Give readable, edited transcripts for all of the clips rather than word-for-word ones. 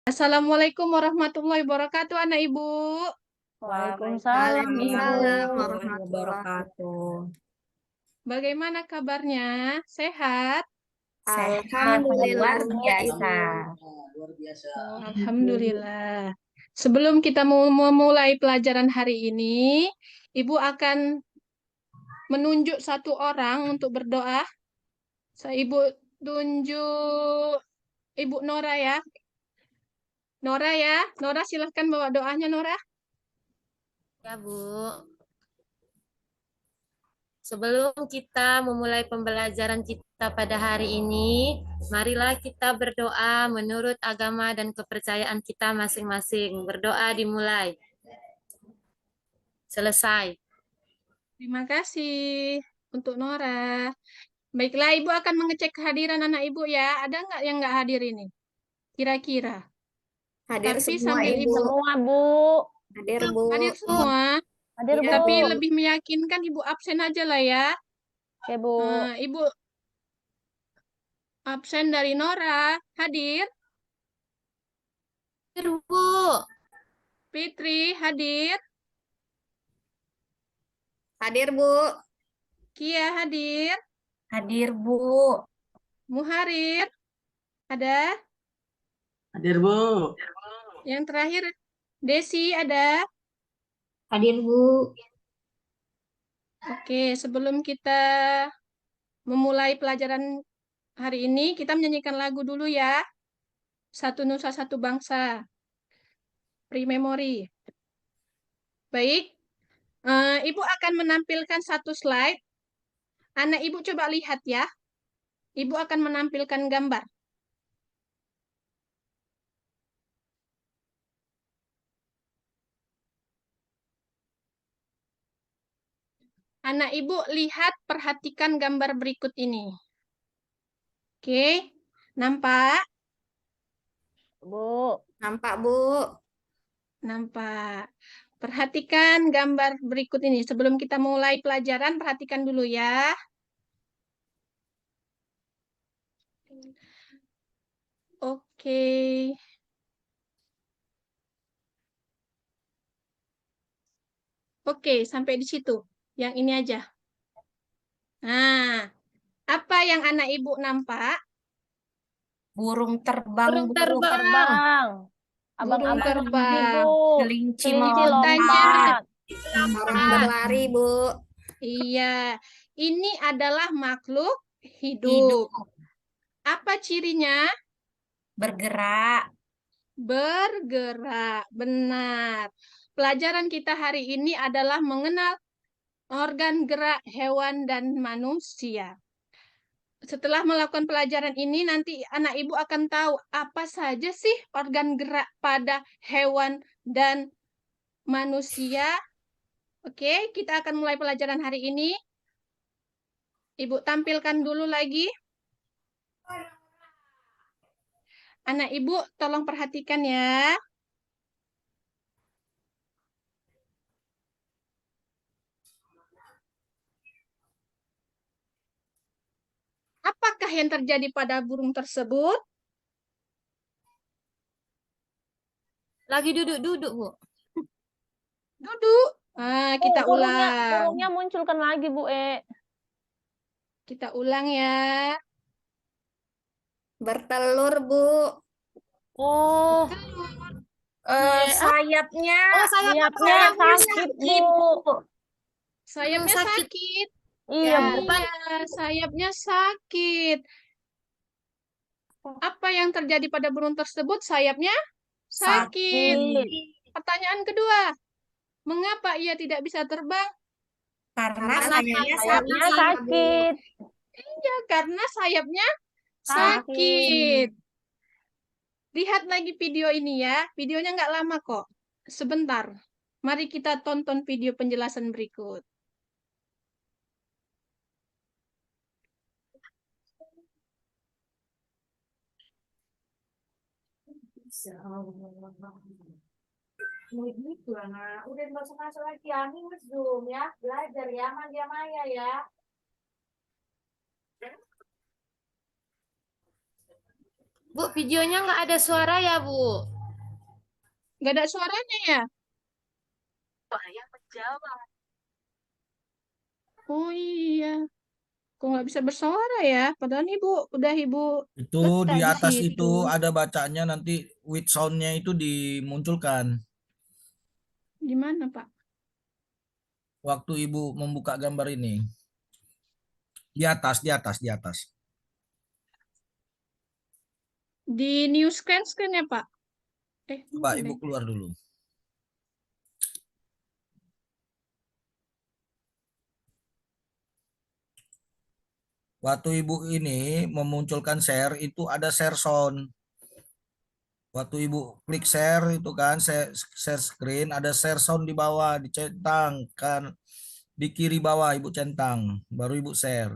Assalamualaikum warahmatullahi wabarakatuh, anak ibu. Waalaikumsalam, Ibu. Waalaikumsalam Warahmatullahi warahmatullahi. wabarakatuh. Bagaimana kabarnya? Sehat? Sehat luar Alhamdulillah, biasa. Ibu. Oh, alhamdulillah. Sebelum kita memulai pelajaran hari ini, ibu akan menunjuk satu orang untuk berdoa. Ibu tunjuk Ibu Nora ya. Nora ya. Nora silahkan bawa doanya, Nora. Ya, Bu. Sebelum kita memulai pembelajaran kita pada hari ini, marilah kita berdoa menurut agama dan kepercayaan kita masing-masing. Berdoa dimulai. Selesai. Terima kasih untuk Nora. Baiklah, ibu akan mengecek kehadiran anak ibu ya. Ada nggak yang nggak hadir ini? Kira-kira. Hadir Tapi semua, sambil Ibu. ibu Semua, Bu. Hadir, Bu. hadir semua, Hadir, Iya, Bu. tapi Bu. lebih meyakinkan ibu absen aja lah ya. Oke, Bu. Ibu absen dari Nora. Hadir. Hadir, Bu. Fitri hadir. Hadir, Bu. Kia hadir. Hadir, Bu. Muharir ada. Hadir, Bu. Yang terakhir Desi ada. Hadir, Bu. Oke, sebelum kita memulai pelajaran hari ini, kita menyanyikan lagu dulu ya. Satu Nusa Satu Bangsa. Pre-memory. Baik, Ibu akan menampilkan satu slide. Anak Ibu coba lihat ya. Ibu akan menampilkan gambar. Anak Ibu lihat, perhatikan gambar berikut ini. Oke, nampak? Bu. Nampak, Bu. Nampak. Perhatikan gambar berikut ini. Sebelum kita mulai pelajaran, perhatikan dulu ya. Oke. Oke, sampai di situ. Yang ini aja. Nah, apa yang anak ibu nampak? Burung terbang, Burung Bu. terbang. Terbang. Burung Abang-abang ini, Bu. terbang. Kelinci Kelinci melompat. Orang berlari, Bu. Iya, ini adalah makhluk Hidup. hidup. Apa cirinya? Bergerak. Bergerak. Benar. Pelajaran kita hari ini adalah mengenal organ gerak hewan dan manusia. Setelah melakukan pelajaran ini, nanti anak ibu akan tahu apa saja sih organ gerak pada hewan dan manusia. Oke, kita akan mulai pelajaran hari ini. Ibu tampilkan dulu lagi. Anak ibu tolong perhatikan ya. Apakah yang terjadi pada burung tersebut? Lagi duduk-duduk, Bu. Duduk. Kita Burungnya, ulang. burungnya munculkan lagi, Bu. Kita ulang ya. Bertelur, Bu. Oh, Iya. sayapnya, Oh, sayapnya sakit, Bu. Sayapnya sakit. sakit. Iya, Bu. Iya, sayapnya sakit. Apa yang terjadi pada burung tersebut? Sayapnya sakit. Pertanyaan kedua, mengapa ia tidak bisa terbang? Karena sayapnya sayapnya sakit, sakit. Iya, karena sayapnya Sakit. sakit. Lihat lagi video ini ya. Videonya nggak lama kok. Sebentar. Mari kita tonton video penjelasan berikut. Gitu lah, udah nggak usah masuk lagi ya, ini Zoom ya, belajar ya, manja maya ya. Bu, videonya nggak ada suara ya, Bu? Nggak ada suaranya ya? Oh iya, kok nggak bisa bersuara ya? Padahal ibu Itu letak di di atas situ. itu ada bacanya nanti with sound-nya itu dimunculkan Di mana, Pak? waktu Ibu membuka gambar ini. Di atas, di atas, di atas. Di new screen ya, Pak? Coba Mana Ibu ya? keluar dulu. Waktu Ibu ini memunculkan share itu ada share sound. Waktu Ibu klik share itu kan share screen ada share sound di bawah dicentang kan di kiri bawah Ibu centang baru Ibu share.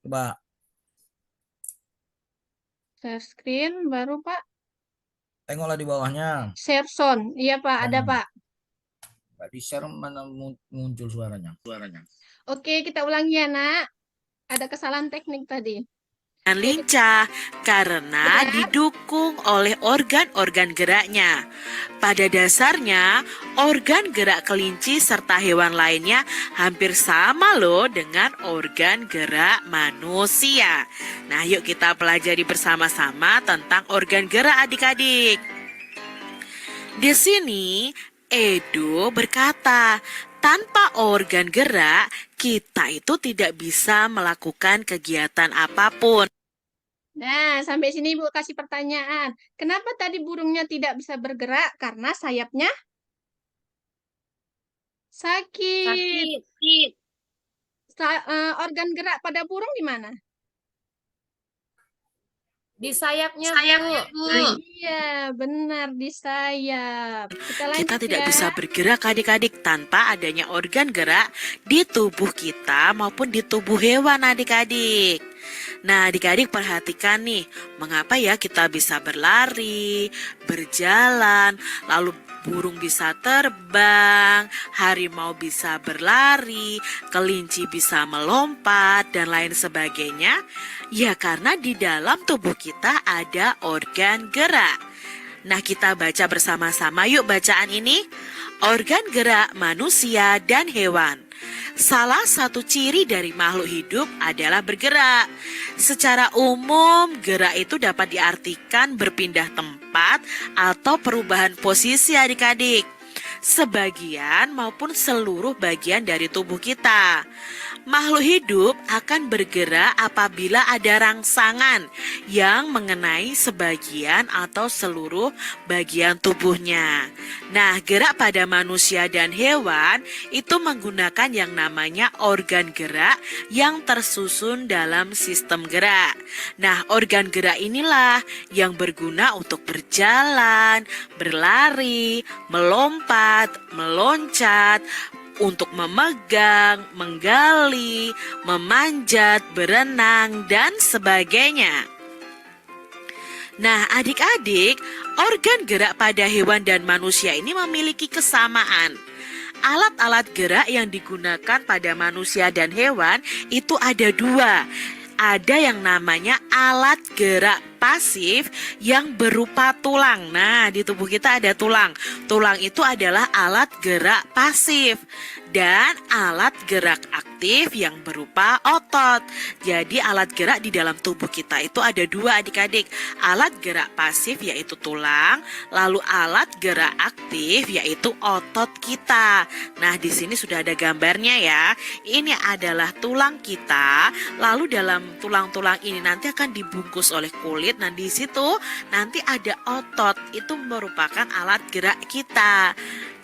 Coba Share screen baru, Pak. tengoklah di bawahnya. Share sound. Iya, Pak, ada, Nah, Pak. di share mana muncul suaranya? Oke, kita ulangi ya, Nak. Ada kesalahan teknik tadi. Dan lincah karena didukung oleh organ-organ geraknya. Pada dasarnya, organ gerak kelinci serta hewan lainnya hampir sama loh dengan organ gerak manusia. Nah, yuk kita pelajari bersama-sama tentang organ gerak adik-adik. Di sini, Edo berkata, tanpa organ gerak, kita itu tidak bisa melakukan kegiatan apapun. Nah, sampai sini Ibu kasih pertanyaan. Kenapa tadi burungnya tidak bisa bergerak? Karena sayapnya sakit. Sakit. Organ gerak pada burung di mana? Di sayapnya, Bu. Iya, benar di sayap. Kita Kita lanjut tidak ya. bisa bergerak adik-adik tanpa adanya organ gerak di tubuh kita maupun di tubuh hewan adik-adik. Nah, adik-adik perhatikan nih, mengapa ya kita bisa berlari, berjalan, lalu burung bisa terbang, harimau bisa berlari, kelinci bisa melompat, dan lain sebagainya? Ya, karena di dalam tubuh kita ada organ gerak. Nah, kita baca bersama-sama yuk bacaan ini. Organ gerak manusia dan hewan. Salah satu ciri dari makhluk hidup adalah bergerak. Secara umum, gerak itu dapat diartikan berpindah tempat atau perubahan posisi adik-adik. Sebagian maupun seluruh bagian dari tubuh kita. Makhluk hidup akan bergerak apabila ada rangsangan yang mengenai sebagian atau seluruh bagian tubuhnya. Nah, gerak pada manusia dan hewan itu menggunakan yang namanya organ gerak yang tersusun dalam sistem gerak. Nah, organ gerak inilah yang berguna untuk berjalan, berlari, melompat, meloncat, untuk memegang, menggali, memanjat, berenang, dan sebagainya. Nah, adik-adik, organ gerak pada hewan dan manusia ini memiliki kesamaan. Alat-alat gerak yang digunakan pada manusia dan hewan itu ada dua. Ada yang namanya alat gerak pasif yang berupa tulang. Nah, di tubuh kita ada tulang. Tulang itu adalah alat gerak pasif. Dan alat gerak aktif yang berupa otot. Jadi alat gerak di dalam tubuh kita itu ada dua adik-adik. Alat gerak pasif yaitu tulang, lalu alat gerak aktif yaitu otot kita. Nah, di sini sudah ada gambarnya ya. Ini adalah tulang kita, lalu dalam tulang-tulang ini nanti akan dibungkus oleh kulit. Nah, di situ nanti ada otot. Itu merupakan alat gerak kita.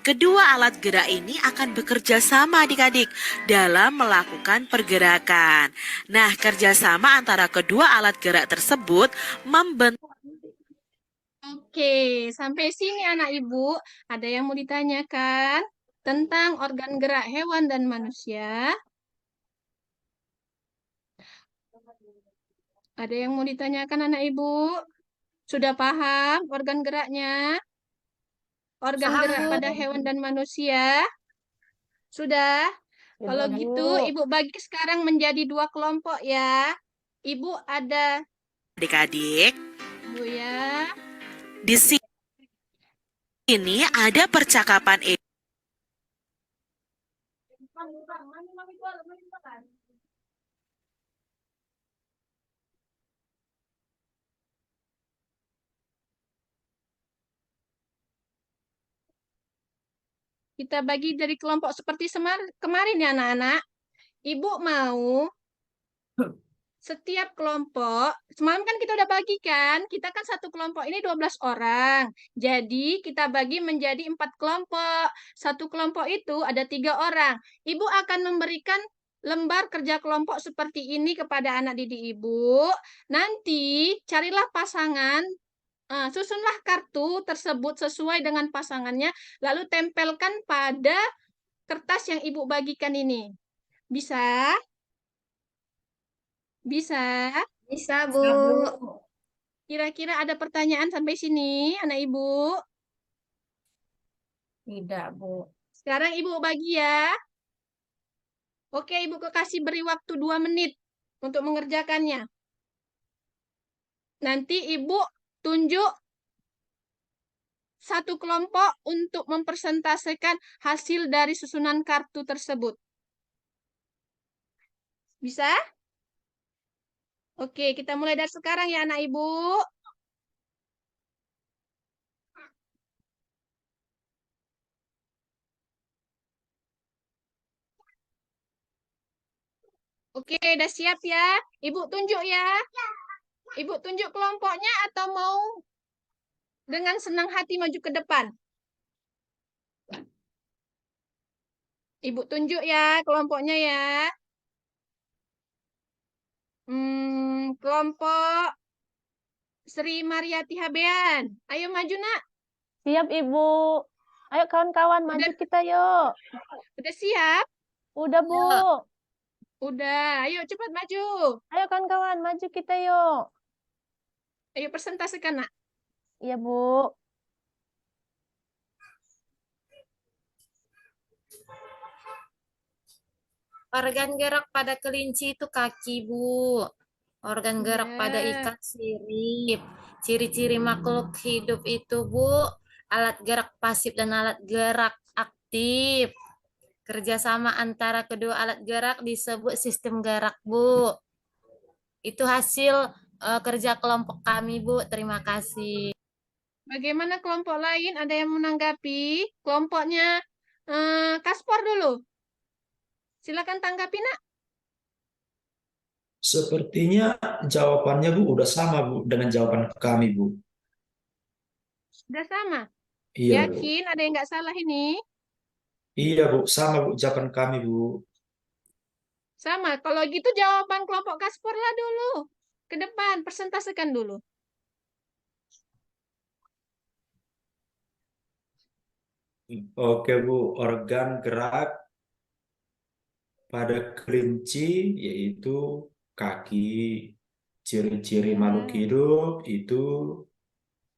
Kedua alat gerak ini akan bekerja sama adik-adik dalam melakukan pergerakan. Nah, kerjasama antara kedua alat gerak tersebut membentuk. Oke, sampai sini anak ibu. Ada yang mau ditanyakan tentang organ gerak hewan dan manusia? Ada yang mau ditanyakan anak ibu? Sudah paham organ geraknya? Organ Paham, gerak Bu. pada hewan dan manusia? Sudah? Ya, Kalau Bu. gitu, Ibu bagi sekarang menjadi dua kelompok ya. Ibu ada Adik-adik, Bu ya. di sini Ini ada percakapan Kita bagi dari kelompok seperti kemarin ya anak-anak. Ibu mau setiap kelompok, semalam kan kita udah bagikan, kita kan satu kelompok ini 12 orang. Jadi kita bagi menjadi 4 kelompok. Satu kelompok itu ada 3 orang. Ibu akan memberikan lembar kerja kelompok seperti ini kepada anak didik ibu. Nanti carilah pasangan, susunlah kartu tersebut sesuai dengan pasangannya, lalu tempelkan pada kertas yang ibu bagikan ini. Bisa? Bisa? Bisa, Bu. Kira-kira ada pertanyaan sampai sini, anak ibu? Tidak, Bu. Sekarang ibu bagi ya. Oke, ibu kasih beri waktu 2 menit untuk mengerjakannya. Nanti ibu tunjuk satu kelompok untuk mempresentasikan hasil dari susunan kartu tersebut. Bisa? Oke, kita mulai dari sekarang ya anak ibu. Oke, udah siap ya? Ibu tunjuk ya. Ibu tunjuk kelompoknya atau mau dengan senang hati maju ke depan? Ibu tunjuk ya kelompoknya ya. Kelompok Sri Mariati Habean. Ayo maju nak. Siap, Ibu. Ayo kawan-kawan, maju kita yuk. Udah siap? Udah, Bu. Udah. Ayo cepat maju. Ayo kawan-kawan, maju kita yuk. Ayo presentasikan nak. Iya, Bu. Organ gerak pada kelinci itu kaki, Bu. Organ gerak pada Iya. ikan sirip. Ciri-ciri makhluk hidup itu, Bu, alat gerak pasif dan alat gerak aktif. Kerjasama antara kedua alat gerak disebut sistem gerak, Bu. Itu hasil kerja kelompok kami, Bu. Terima kasih. Bagaimana kelompok lain? Ada yang menanggapi? Kelompoknya Kaspor dulu. Silakan tanggapi nak. Sepertinya jawabannya Bu udah sama Bu dengan jawaban kami Bu. Sudah sama. Iya Bu. Yakin ada yang nggak salah ini? Iya Bu, sama Bu jawaban kami Bu. Sama. Kalau gitu jawaban kelompok Kaspor lah dulu. Ke depan, presentasikan dulu. Oke Bu, organ gerak pada kelinci yaitu kaki. Ciri-ciri makhluk hidup itu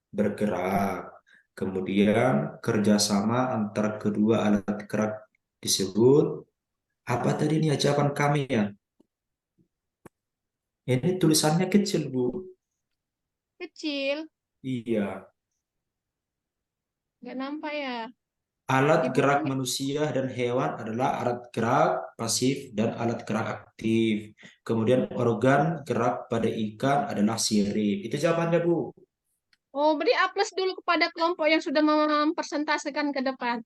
bergerak. Kemudian kerjasama antara kedua alat gerak disebut apa tadi nih jawaban kami ya? Ini tulisannya kecil Bu. Kecil. Iya. Nggak nampak ya? Alat Ibu gerak punya- manusia dan hewan adalah alat gerak pasif dan alat gerak aktif. Kemudian organ gerak pada ikan adalah sirip. Itu jawabannya, Bu. Oh, beri A+ dulu kepada kelompok yang sudah mempresentasikan ke depan.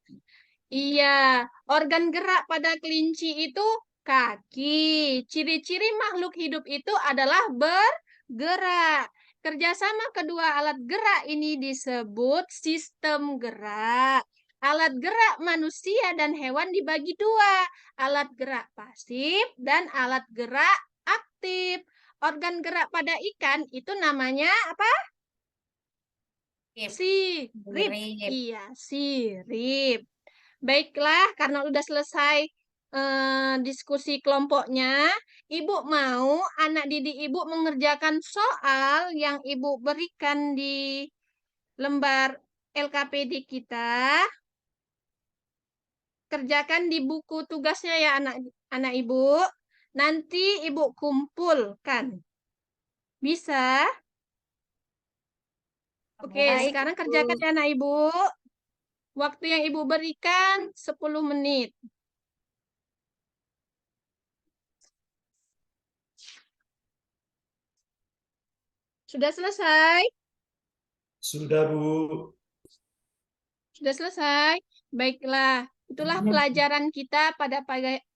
Iya, organ gerak pada kelinci itu kaki. Ciri-ciri makhluk hidup itu adalah bergerak. Kerjasama kedua alat gerak ini disebut sistem gerak. Alat gerak manusia dan hewan dibagi 2. Alat gerak pasif dan alat gerak aktif. Organ gerak pada ikan itu namanya apa? Sirip. Iya, sirip. Baiklah, karena udah selesai diskusi kelompoknya, Ibu mau anak didik Ibu mengerjakan soal yang Ibu berikan di lembar LKPD kita. Kerjakan di buku tugasnya ya anak Ibu. Nanti Ibu kumpulkan. Bisa? Oke, Baik, sekarang Bu. kerjakan ya anak Ibu. Waktu yang Ibu berikan 10 menit. Sudah selesai? Sudah, Bu. Sudah selesai? Baiklah, itulah pelajaran kita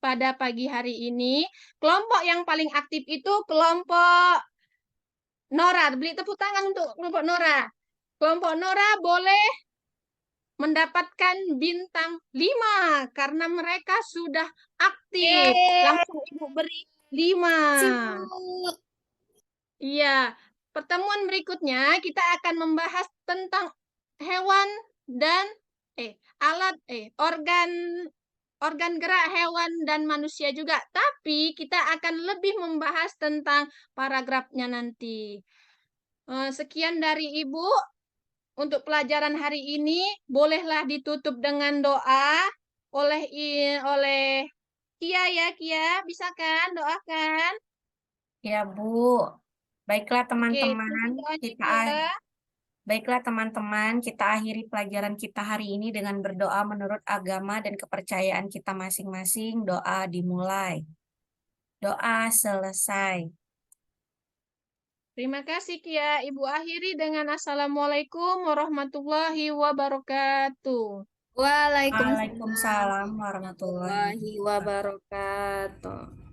pada pagi hari ini. Kelompok yang paling aktif itu kelompok Nora. Beri tepuk tangan untuk kelompok Nora. Kelompok Nora boleh mendapatkan bintang 5 karena mereka sudah aktif. Langsung Ibu beri 5. Iya, pertemuan berikutnya kita akan membahas tentang hewan dan organ gerak hewan dan manusia juga. Tapi kita akan lebih membahas tentang paragrafnya nanti. Sekian dari Ibu untuk pelajaran hari ini. Bolehlah ditutup dengan doa oleh Kia ya, Kia. Bisa kan doakan? Ya, Bu. Baiklah Oke, teman-teman, doanya, kita Kia. Baiklah teman-teman, kita akhiri pelajaran kita hari ini dengan berdoa menurut agama dan kepercayaan kita masing-masing. Doa dimulai. Doa selesai. Terima kasih Kia. Ibu akhiri dengan Assalamualaikum warahmatullahi wabarakatuh. Waalaikumsalam warahmatullahi warahmatullahi wabarakatuh.